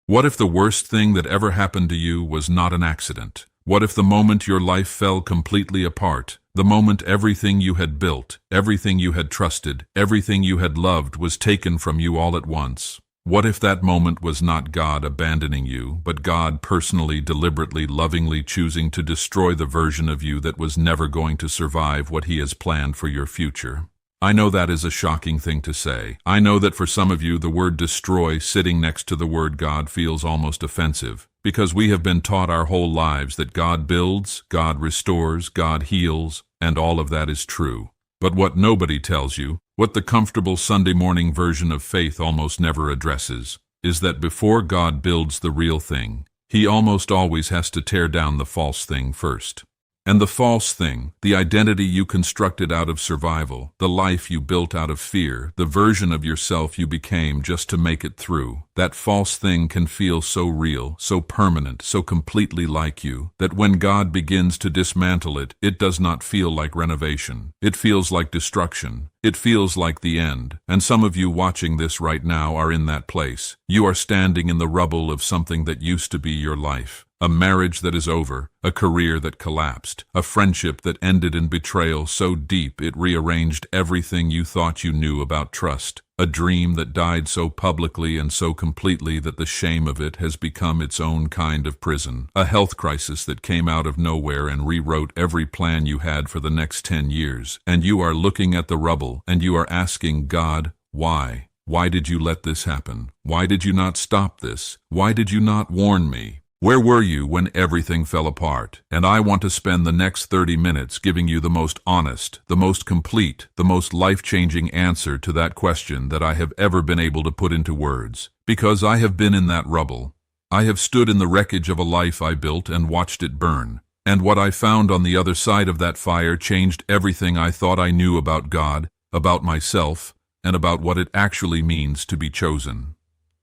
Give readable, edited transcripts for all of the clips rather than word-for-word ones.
What if the worst thing that ever happened to you was not an accident? What if the moment your life fell completely apart, the moment everything you had built, everything you had trusted, everything you had loved was taken from you all at once? What if that moment was not God abandoning you, but God personally, deliberately, lovingly choosing to destroy the version of you that was never going to survive what He has planned for your future? I know that is a shocking thing to say. I know that for some of you the word destroy sitting next to the word God feels almost offensive, because we have been taught our whole lives that God builds, God restores, God heals, and all of that is true. But what nobody tells you, what the comfortable Sunday morning version of faith almost never addresses, is that before God builds the real thing, He almost always has to tear down the false thing first. And the false thing, the identity you constructed out of survival, the life you built out of fear, the version of yourself you became just to make it through, that false thing can feel so real, so permanent, so completely like you, that when God begins to dismantle it, it does not feel like renovation. It feels like destruction. It feels like the end. And some of you watching this right now are in that place. You are standing in the rubble of something that used to be your life. A marriage that is over, a career that collapsed, a friendship that ended in betrayal so deep it rearranged everything you thought you knew about trust, a dream that died so publicly and so completely that the shame of it has become its own kind of prison, a health crisis that came out of nowhere and rewrote every plan you had for the next 10 years, and you are looking at the rubble and you are asking God, why? Why did you let this happen? Why did you not stop this? Why did you not warn me? Where were you when everything fell apart? And I want to spend the next 30 minutes giving you the most honest, the most complete, the most life-changing answer to that question that I have ever been able to put into words. Because I have been in that rubble. I have stood in the wreckage of a life I built and watched it burn. And what I found on the other side of that fire changed everything I thought I knew about God, about myself, and about what it actually means to be chosen.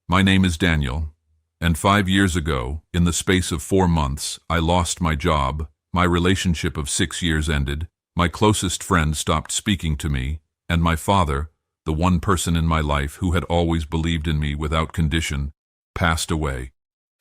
My name is Daniel. And 5 years ago, in the space of 4 months, I lost my job, my relationship of 6 years ended, my closest friend stopped speaking to me, and my father, the one person in my life who had always believed in me without condition, passed away.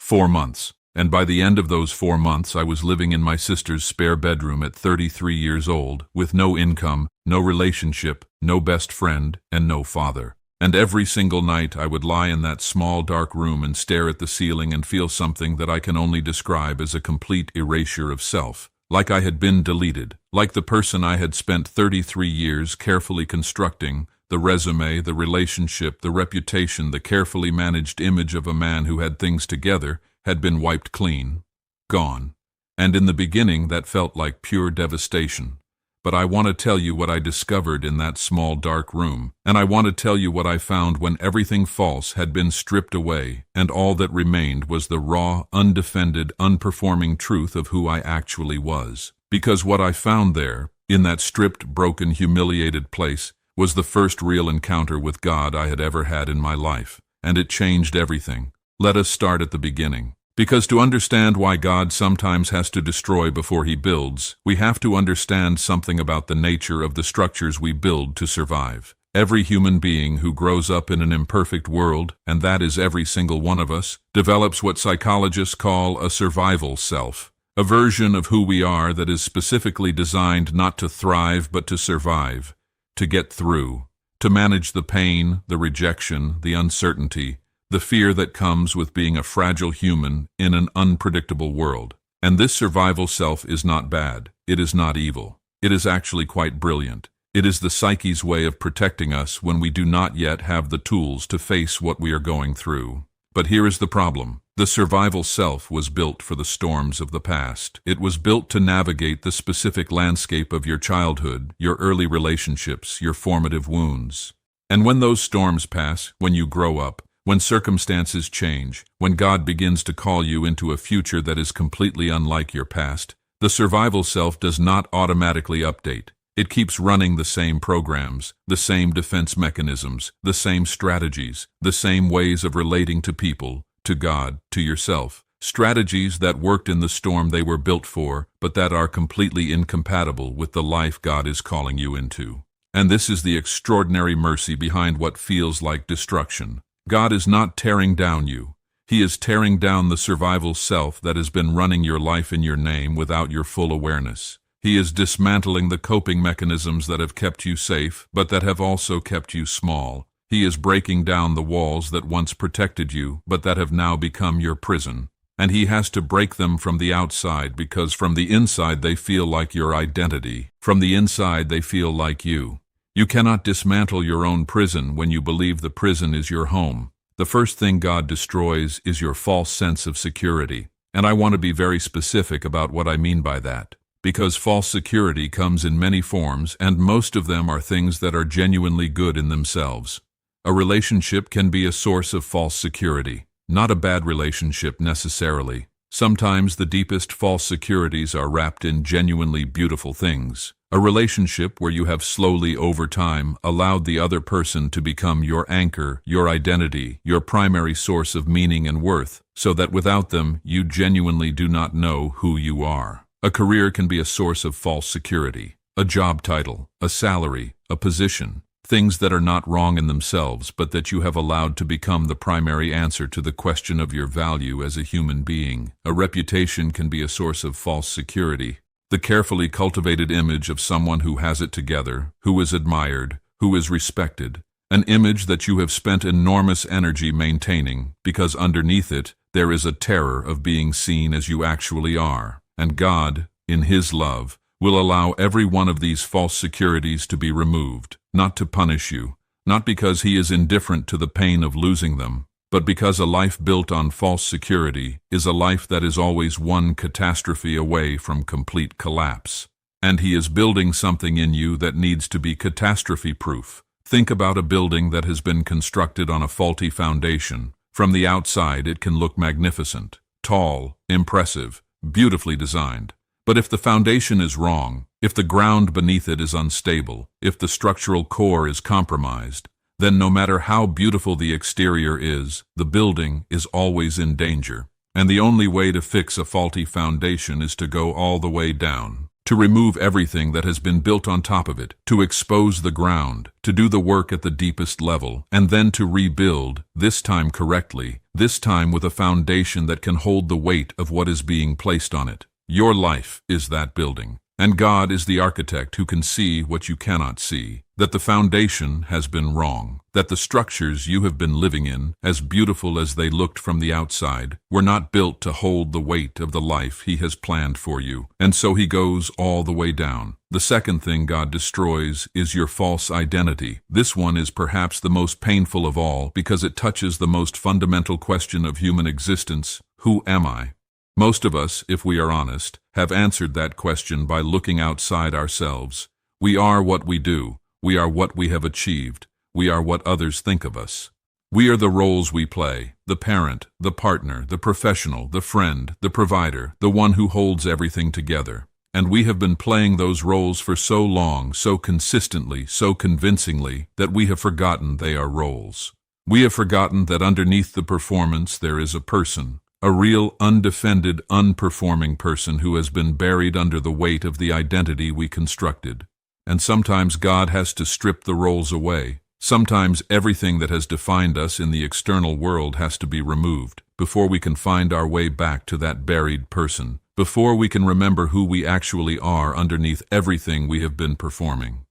4 months. And by the end of those 4 months, I was living in my sister's spare bedroom at 33 years old, with no income, no relationship, no best friend, and no father. And every single night I would lie in that small dark room and stare at the ceiling and feel something that I can only describe as a complete erasure of self, like I had been deleted, like the person I had spent 33 years carefully constructing, the resume, the relationship, the reputation, the carefully managed image of a man who had things together, had been wiped clean, gone. And in the beginning that felt like pure devastation. But I want to tell you what I discovered in that small dark room, and I want to tell you what I found when everything false had been stripped away, and all that remained was the raw, undefended, unperforming truth of who I actually was. Because what I found there, in that stripped, broken, humiliated place, was the first real encounter with God I had ever had in my life, and it changed everything. Let us start at the beginning. Because to understand why God sometimes has to destroy before He builds, we have to understand something about the nature of the structures we build to survive. Every human being who grows up in an imperfect world, and that is every single one of us, develops what psychologists call a survival self, a version of who we are that is specifically designed not to thrive but to survive, to get through, to manage the pain, the rejection, the uncertainty, the fear that comes with being a fragile human in an unpredictable world. And this survival self is not bad. It is not evil. It is actually quite brilliant. It is the psyche's way of protecting us when we do not yet have the tools to face what we are going through. But here is the problem. The survival self was built for the storms of the past. It was built to navigate the specific landscape of your childhood, your early relationships, your formative wounds. And when those storms pass, when you grow up, when circumstances change, when God begins to call you into a future that is completely unlike your past, the survival self does not automatically update. It keeps running the same programs, the same defense mechanisms, the same strategies, the same ways of relating to people, to God, to yourself. Strategies that worked in the storm they were built for, but that are completely incompatible with the life God is calling you into. And this is the extraordinary mercy behind what feels like destruction. God is not tearing down you. He is tearing down the survival self that has been running your life in your name without your full awareness. He is dismantling the coping mechanisms that have kept you safe, but that have also kept you small. He is breaking down the walls that once protected you, but that have now become your prison. And he has to break them from the outside, because from the inside they feel like your identity. From the inside they feel like you. You cannot dismantle your own prison when you believe the prison is your home. The first thing God destroys is your false sense of security. And I want to be very specific about what I mean by that. Because false security comes in many forms, and most of them are things that are genuinely good in themselves. A relationship can be a source of false security. Not a bad relationship necessarily. Sometimes the deepest false securities are wrapped in genuinely beautiful things. A relationship where you have slowly over time allowed the other person to become your anchor, your identity, your primary source of meaning and worth, so that without them you genuinely do not know who you are. A career can be a source of false security. A job title, a salary, a position. Things that are not wrong in themselves, but that you have allowed to become the primary answer to the question of your value as a human being. A reputation can be a source of false security. The carefully cultivated image of someone who has it together, who is admired, who is respected. An image that you have spent enormous energy maintaining, because underneath it, there is a terror of being seen as you actually are. And God, in His love, will allow every one of these false securities to be removed, not to punish you, not because He is indifferent to the pain of losing them, but because a life built on false security is a life that is always one catastrophe away from complete collapse. And He is building something in you that needs to be catastrophe-proof. Think about a building that has been constructed on a faulty foundation. From the outside, it can look magnificent, tall, impressive, beautifully designed. But if the foundation is wrong, if the ground beneath it is unstable, if the structural core is compromised, then no matter how beautiful the exterior is, the building is always in danger. And the only way to fix a faulty foundation is to go all the way down, to remove everything that has been built on top of it, to expose the ground, to do the work at the deepest level, and then to rebuild, this time correctly, this time with a foundation that can hold the weight of what is being placed on it. Your life is that building, and God is the architect who can see what you cannot see, that the foundation has been wrong, that the structures you have been living in, as beautiful as they looked from the outside, were not built to hold the weight of the life He has planned for you, and so He goes all the way down. The second thing God destroys is your false identity. This one is perhaps the most painful of all because it touches the most fundamental question of human existence: who am I? Most of us, if we are honest, have answered that question by looking outside ourselves. We are what we do. We are what we have achieved. We are what others think of us. We are the roles we play: the parent, the partner, the professional, the friend, the provider, the one who holds everything together. And we have been playing those roles for so long, so consistently, so convincingly, that we have forgotten they are roles. We have forgotten that underneath the performance there is a person. A real, undefended, unperforming person who has been buried under the weight of the identity we constructed. And sometimes God has to strip the roles away. Sometimes everything that has defined us in the external world has to be removed before we can find our way back to that buried person, before we can remember who we actually are underneath everything we have been performing.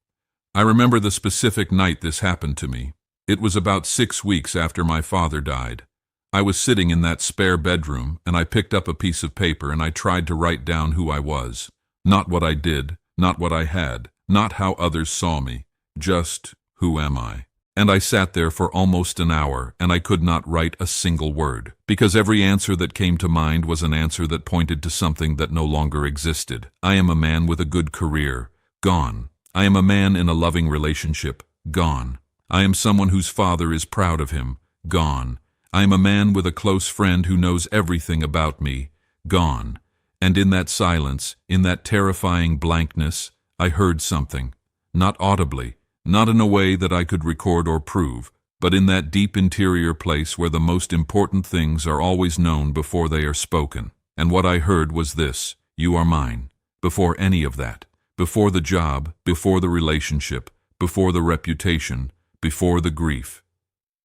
I remember the specific night this happened to me. It was about 6 weeks after my father died. I was sitting in that spare bedroom, and I picked up a piece of paper and I tried to write down who I was. Not what I did, not what I had, not how others saw me, just who am I? And I sat there for almost an hour, and I could not write a single word, because every answer that came to mind was an answer that pointed to something that no longer existed. I am a man with a good career, gone. I am a man in a loving relationship, gone. I am someone whose father is proud of him, gone. I am a man with a close friend who knows everything about me, gone. And in that silence, in that terrifying blankness, I heard something, not audibly, not in a way that I could record or prove, but in that deep interior place where the most important things are always known before they are spoken. And what I heard was this: you are mine. Before any of that, before the job, before the relationship, before the reputation, before the grief.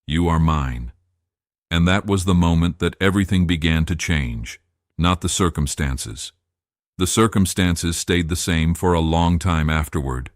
You are mine. And that was the moment that everything began to change, not the circumstances. The circumstances stayed the same for a long time afterward.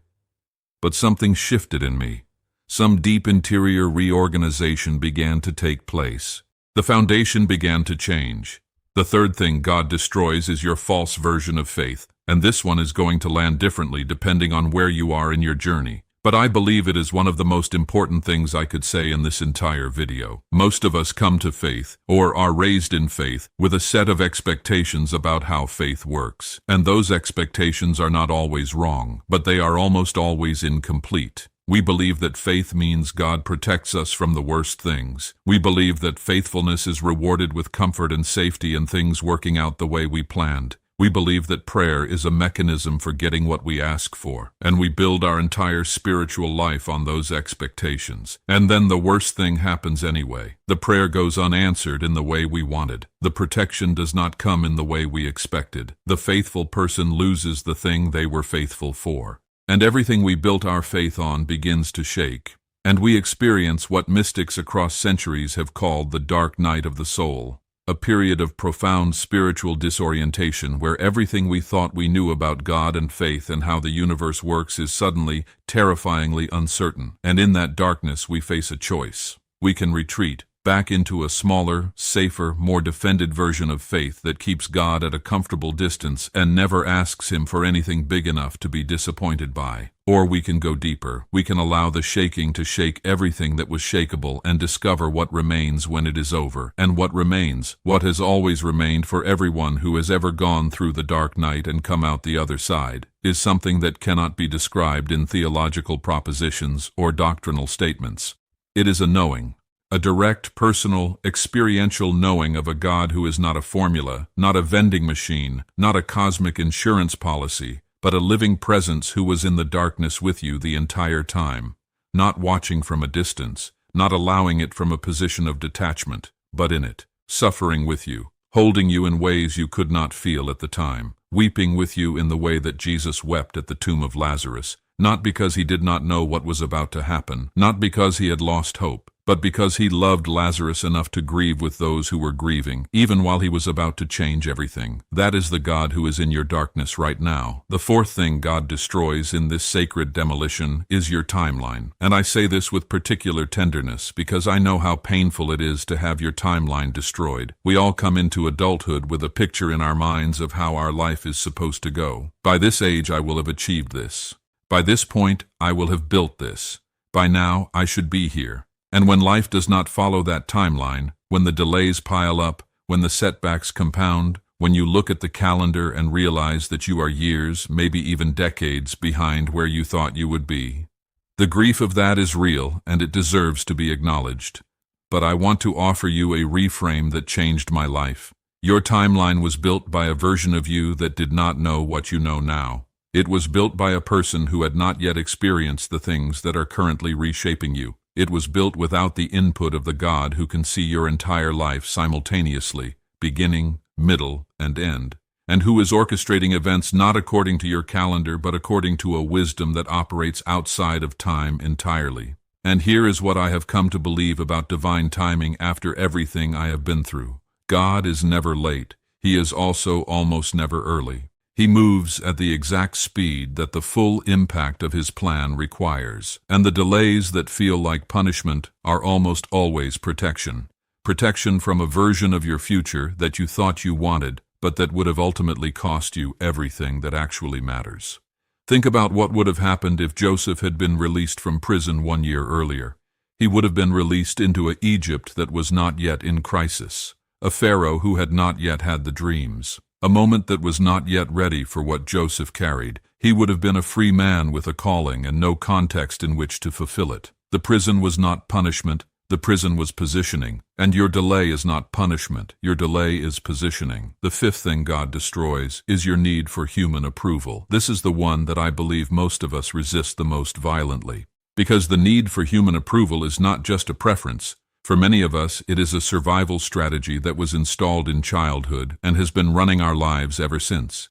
But something shifted in me. Some deep interior reorganization began to take place. The foundation began to change. The third thing God destroys is your false version of faith, and this one is going to land differently depending on where you are in your journey. But I believe it is one of the most important things I could say in this entire video. Most of us come to faith, or are raised in faith, with a set of expectations about how faith works. And those expectations are not always wrong, but they are almost always incomplete. We believe that faith means God protects us from the worst things. We believe that faithfulness is rewarded with comfort and safety and things working out the way we planned. We believe that prayer is a mechanism for getting what we ask for, and we build our entire spiritual life on those expectations. And then the worst thing happens anyway. The prayer goes unanswered in the way we wanted. The protection does not come in the way we expected. The faithful person loses the thing they were faithful for. And everything we built our faith on begins to shake. And we experience what mystics across centuries have called the dark night of the soul. A period of profound spiritual disorientation where everything we thought we knew about God and faith and how the universe works is suddenly, terrifyingly uncertain. And in that darkness we face a choice. We can retreat back into a smaller, safer, more defended version of faith that keeps God at a comfortable distance and never asks Him for anything big enough to be disappointed by. Or we can go deeper. We can allow the shaking to shake everything that was shakeable and discover what remains when it is over. And what remains, what has always remained for everyone who has ever gone through the dark night and come out the other side, is something that cannot be described in theological propositions or doctrinal statements. It is a knowing. A direct, personal, experiential knowing of a God who is not a formula, not a vending machine, not a cosmic insurance policy, but a living presence who was in the darkness with you the entire time, not watching from a distance, not allowing it from a position of detachment, but in it, suffering with you, holding you in ways you could not feel at the time, weeping with you in the way that Jesus wept at the tomb of Lazarus, not because He did not know what was about to happen, not because He had lost hope, but because He loved Lazarus enough to grieve with those who were grieving, even while He was about to change everything. That is the God who is in your darkness right now. The fourth thing God destroys in this sacred demolition is your timeline. And I say this with particular tenderness because I know how painful it is to have your timeline destroyed. We all come into adulthood with a picture in our minds of how our life is supposed to go. By this age, I will have achieved this. By this point, I will have built this. By now, I should be here. And when life does not follow that timeline, when the delays pile up, when the setbacks compound, when you look at the calendar and realize that you are years, maybe even decades behind where you thought you would be, the grief of that is real and it deserves to be acknowledged. But I want to offer you a reframe that changed my life. Your timeline was built by a version of you that did not know what you know now. It was built by a person who had not yet experienced the things that are currently reshaping you. It was built without the input of the God who can see your entire life simultaneously, beginning, middle, and end, and who is orchestrating events not according to your calendar but according to a wisdom that operates outside of time entirely. And here is what I have come to believe about divine timing after everything I have been through. God is never late. He is also almost never early. He moves at the exact speed that the full impact of His plan requires, and the delays that feel like punishment are almost always protection. Protection from a version of your future that you thought you wanted, but that would have ultimately cost you everything that actually matters. Think about what would have happened if Joseph had been released from prison 1 year earlier. He would have been released into an Egypt that was not yet in crisis, a Pharaoh who had not yet had the dreams. A moment that was not yet ready for what Joseph carried. He would have been a free man with a calling and no context in which to fulfill it. The prison was not punishment, the prison was positioning. And your delay is not punishment, your delay is positioning. The fifth thing God destroys is your need for human approval. This is the one that I believe most of us resist the most violently. Because the need for human approval is not just a preference. For many of us, it is a survival strategy that was installed in childhood and has been running our lives ever since.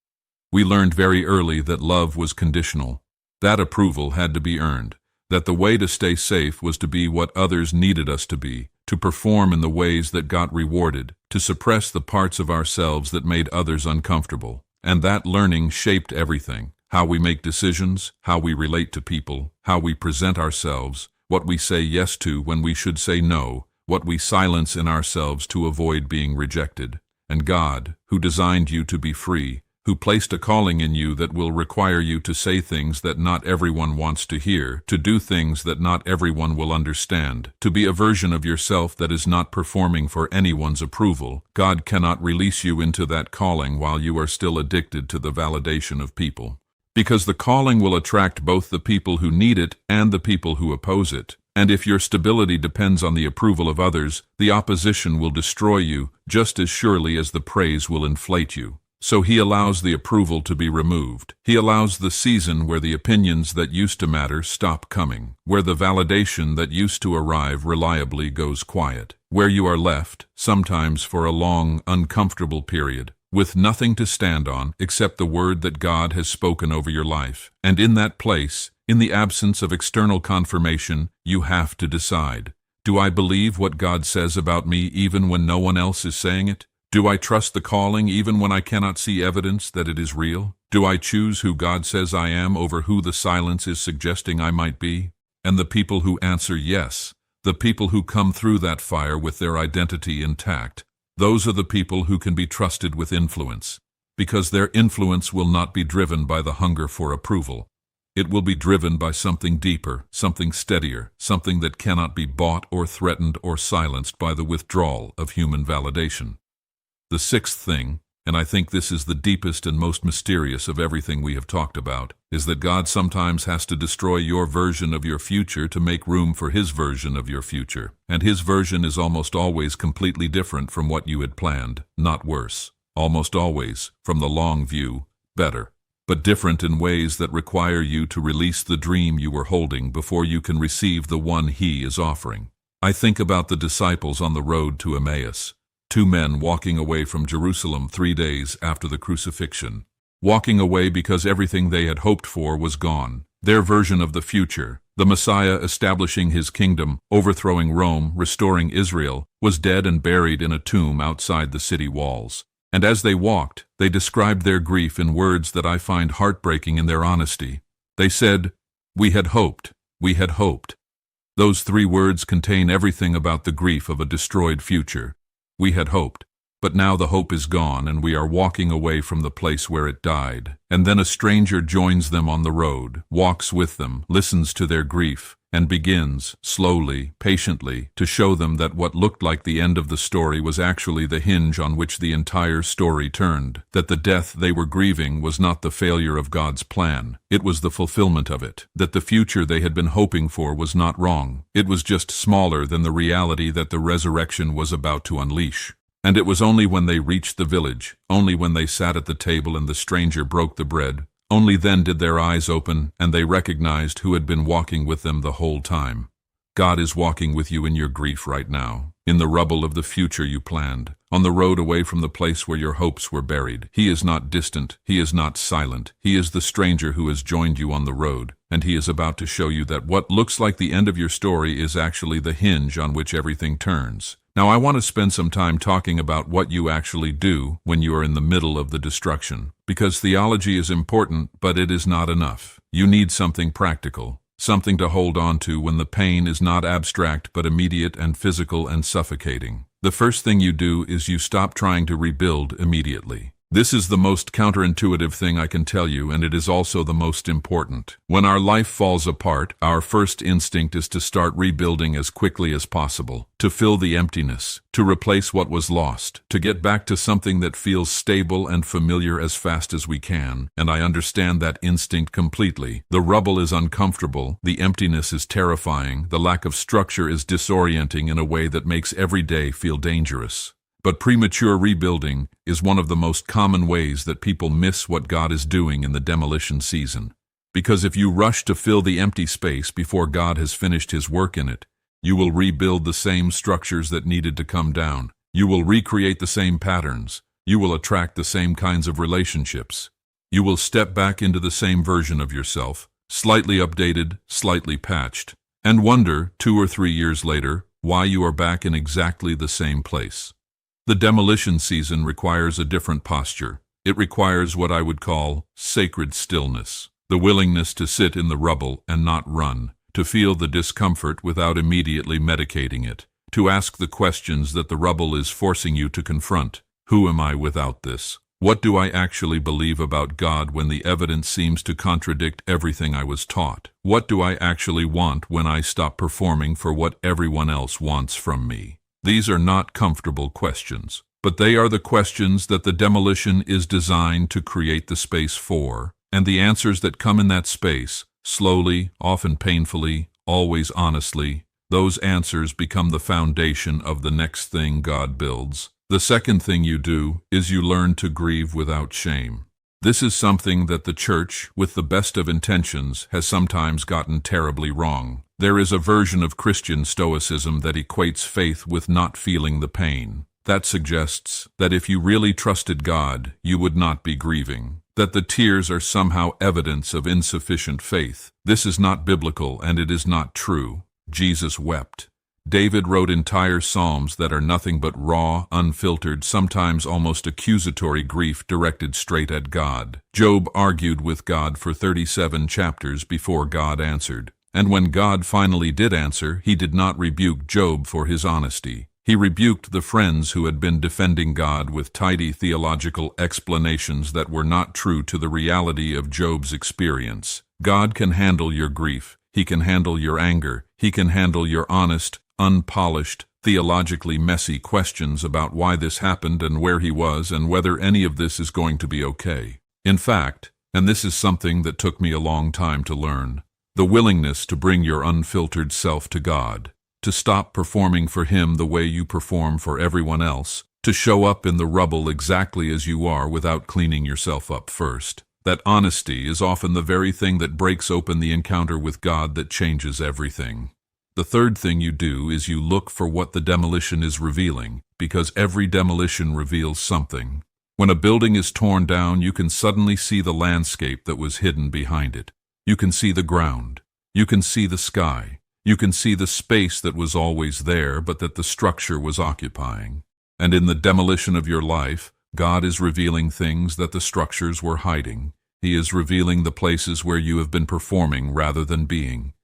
We learned very early that love was conditional, that approval had to be earned, that the way to stay safe was to be what others needed us to be, to perform in the ways that got rewarded, to suppress the parts of ourselves that made others uncomfortable. And that learning shaped everything: how we make decisions, how we relate to people, how we present ourselves, what we say yes to when we should say no, what we silence in ourselves to avoid being rejected. And God, who designed you to be free, who placed a calling in you that will require you to say things that not everyone wants to hear, to do things that not everyone will understand, to be a version of yourself that is not performing for anyone's approval. God cannot release you into that calling while you are still addicted to the validation of people. Because the calling will attract both the people who need it and the people who oppose it. And if your stability depends on the approval of others, the opposition will destroy you just as surely as the praise will inflate you. So he allows the approval to be removed. He allows the season where the opinions that used to matter stop coming, where the validation that used to arrive reliably goes quiet, where you are left, sometimes for a long, uncomfortable period, with nothing to stand on except the word that God has spoken over your life. And in that place, in the absence of external confirmation, you have to decide: do I believe what God says about me even when no one else is saying it? Do I trust the calling even when I cannot see evidence that it is real? Do I choose who God says I am over who the silence is suggesting I might be? And the people who answer yes, the people who come through that fire with their identity intact, those are the people who can be trusted with influence, because their influence will not be driven by the hunger for approval. It will be driven by something deeper, something steadier, something that cannot be bought or threatened or silenced by the withdrawal of human validation. The sixth thing, and I think this is the deepest and most mysterious of everything we have talked about, is that God sometimes has to destroy your version of your future to make room for His version of your future. And His version is almost always completely different from what you had planned, not worse. Almost always, from the long view, better. But different in ways that require you to release the dream you were holding before you can receive the one He is offering. I think about the disciples on the road to Emmaus. 2 men walking away from Jerusalem 3 days after the crucifixion. Walking away because everything they had hoped for was gone. Their version of the future, the Messiah establishing His kingdom, overthrowing Rome, restoring Israel, was dead and buried in a tomb outside the city walls. And as they walked, they described their grief in words that I find heartbreaking in their honesty. They said, "We had hoped, we had hoped." Those 3 words contain everything about the grief of a destroyed future. We had hoped, but now the hope is gone and we are walking away from the place where it died. And then a stranger joins them on the road, walks with them, listens to their grief, and begins, slowly, patiently, to show them that what looked like the end of the story was actually the hinge on which the entire story turned, that the death they were grieving was not the failure of God's plan, it was the fulfillment of it, that the future they had been hoping for was not wrong, it was just smaller than the reality that the resurrection was about to unleash. And it was only when they reached the village, only when they sat at the table and the stranger broke the bread, only then did their eyes open and they recognized who had been walking with them the whole time. God is walking with you in your grief right now, in the rubble of the future you planned, on the road away from the place where your hopes were buried. He is not distant, He is not silent, He is the stranger who has joined you on the road, and He is about to show you that what looks like the end of your story is actually the hinge on which everything turns. Now I want to spend some time talking about what you actually do when you are in the middle of the destruction, because theology is important, but it is not enough. You need something practical, something to hold on to when the pain is not abstract but immediate and physical and suffocating. The first thing you do is you stop trying to rebuild immediately. This is the most counterintuitive thing I can tell you, and it is also the most important. When our life falls apart, our first instinct is to start rebuilding as quickly as possible, to fill the emptiness, to replace what was lost, to get back to something that feels stable and familiar as fast as we can, and I understand that instinct completely. The rubble is uncomfortable, the emptiness is terrifying, the lack of structure is disorienting in a way that makes every day feel dangerous. But premature rebuilding is one of the most common ways that people miss what God is doing in the demolition season. Because if you rush to fill the empty space before God has finished His work in it, you will rebuild the same structures that needed to come down. You will recreate the same patterns. You will attract the same kinds of relationships. You will step back into the same version of yourself, slightly updated, slightly patched, and wonder, 2 or 3 years later, why you are back in exactly the same place. The demolition season requires a different posture. It requires what I would call sacred stillness, the willingness to sit in the rubble and not run, to feel the discomfort without immediately medicating it, to ask the questions that the rubble is forcing you to confront. Who am I without this? What do I actually believe about God when the evidence seems to contradict everything I was taught? What do I actually want when I stop performing for what everyone else wants from me? These are not comfortable questions, but they are the questions that the demolition is designed to create the space for, and the answers that come in that space, slowly, often painfully, always honestly, those answers become the foundation of the next thing God builds. The second thing you do is you learn to grieve without shame. This is something that the church, with the best of intentions, has sometimes gotten terribly wrong. There is a version of Christian stoicism that equates faith with not feeling the pain. That suggests that if you really trusted God, you would not be grieving, that the tears are somehow evidence of insufficient faith. This is not biblical and it is not true. Jesus wept. David wrote entire psalms that are nothing but raw, unfiltered, sometimes almost accusatory grief directed straight at God. Job argued with God for 37 chapters before God answered. And when God finally did answer, he did not rebuke Job for his honesty. He rebuked the friends who had been defending God with tidy theological explanations that were not true to the reality of Job's experience. God can handle your grief. He can handle your anger. He can handle your honest, unpolished, theologically messy questions about why this happened and where he was and whether any of this is going to be okay. In fact, and this is something that took me a long time to learn, the willingness to bring your unfiltered self to God, to stop performing for Him the way you perform for everyone else, to show up in the rubble exactly as you are without cleaning yourself up first. That honesty is often the very thing that breaks open the encounter with God that changes everything. The third thing you do is you look for what the demolition is revealing, because every demolition reveals something. When a building is torn down, you can suddenly see the landscape that was hidden behind it. You can see the ground. You can see the sky. You can see the space that was always there, but that the structure was occupying. And in the demolition of your life, God is revealing things that the structures were hiding. He is revealing the places where you have been performing rather than being.